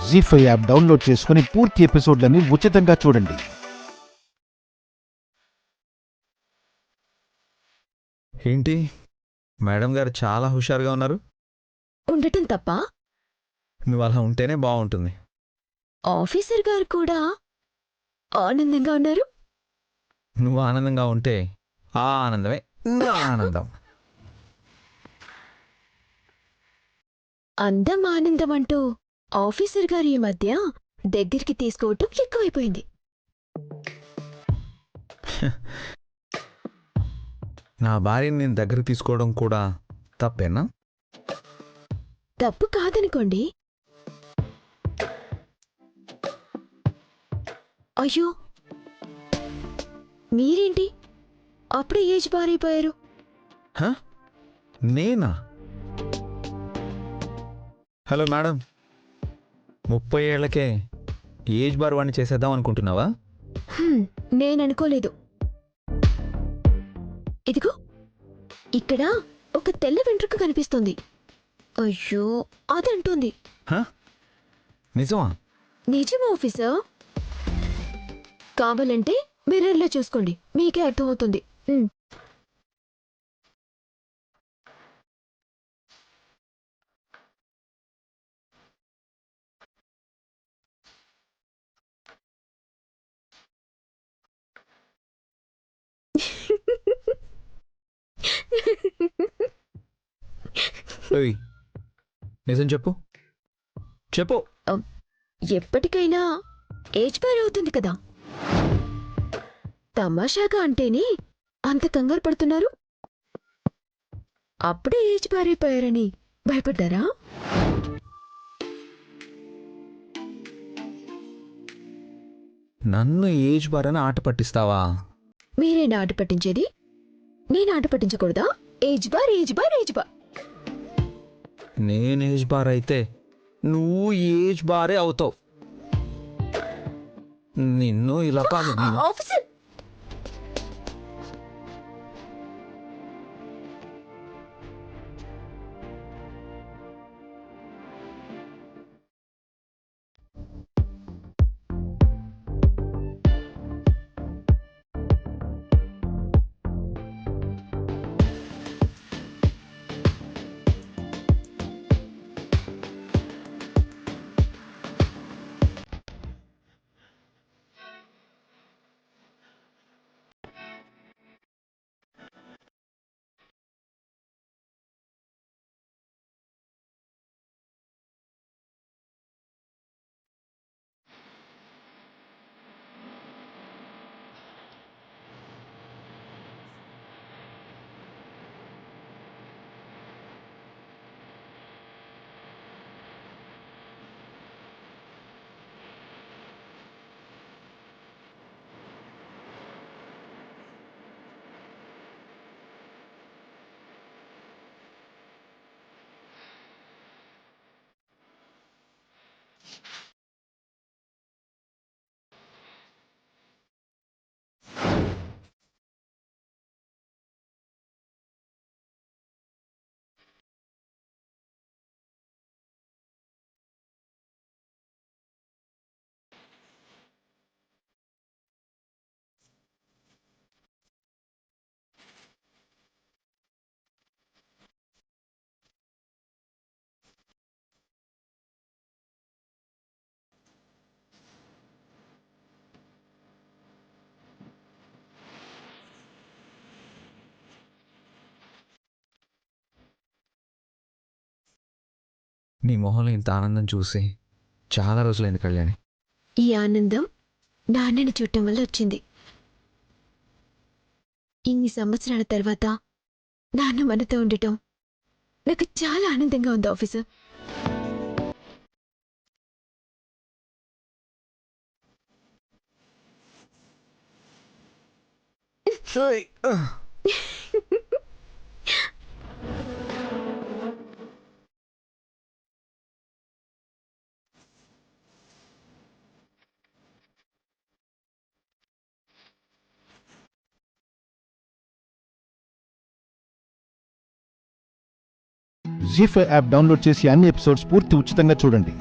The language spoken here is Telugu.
జీ5 యాప్ డౌన్లోడ్ చేసుకుని పూర్తి ఎపిసోడ్లని ఉచితంగా చూడండి. ఏంటి మేడం గారు చాలా హుషారుగా ఉన్నారు? ఉండటం తప్ప? నువ్వు అలా ఉంటేనే బాగుంటుంది. ఆఫీసర్ గారు కూడా ఆనందంగా ఉన్నారు. నువ్వు ఆనందంగా ఉంటే ఆ ఆనందమే నా ఆనందం. అందం ఆనందం అంటూ ఆఫీసర్ గారు ఈ మధ్య దగ్గరికి తీసుకోవటం ఎక్కువైపోయింది. నా భార్యని నేను దగ్గర తీసుకోవడం కూడా తప్పేనా? తప్పు కాదనుకోండి. అయ్యో, మీరేంటి అప్పుడే ఏజ్ బారైపోయారు? నేనా? హలో మేడం, 30 ఏళ్లకే ఏజ్ బార్ వాడిని చేసేద్దాం అనుకుంటున్నావా? నేననుకోలేదు. ఇదిగో ఇక్కడ ఒక తెల్ల వెంట్రుక కనిపిస్తుంది. అయ్యో, అదంటుంది. నిజమా? నిజం ఆఫీసర్. కావాలంటే మిర్రర్లో చూసుకోండి, మీకే అర్థమవుతుంది. నిజం చెప్పు చెప్పు. ఎప్పటికైనా ఏజ్ బార్ అవుతుంది కదా. తమాషాగా అంటేనే అంత కంగారు పడుతున్నారు. అప్పుడే ఏజ్ బారైపోయారని భయపడ్డారా? నన్ను ఏజ్ బార్ అని ఆట పట్టిస్తావా? మీరేనా ఆట పట్టించేది? నేను ఆట పట్టించకూడదా? Age bar age bar age bar. నేను ఏజ్ బార్ అయితే నువ్వు ఏజ్ బారే అవుతావు. నిన్ను ఇలా కాదు. ఆఫీసర్, నీ మొహంలో ఇంత ఆనందం చూసి చాలా రోజులైంది కళ్యాణి. ఈ ఆనందం నాన్నని చూడటం వల్ల వచ్చింది. ఇన్ని సంవత్సరాల తర్వాత నాన్న మనతో ఉండటం నాకు చాలా ఆనందంగా ఉంది ఆఫీసర్. జీ5 యాప్ డౌన్లోడ్ చేసి అన్ని ఎపిసోడ్స్ పూర్తి ఉచితంగా చూడండి.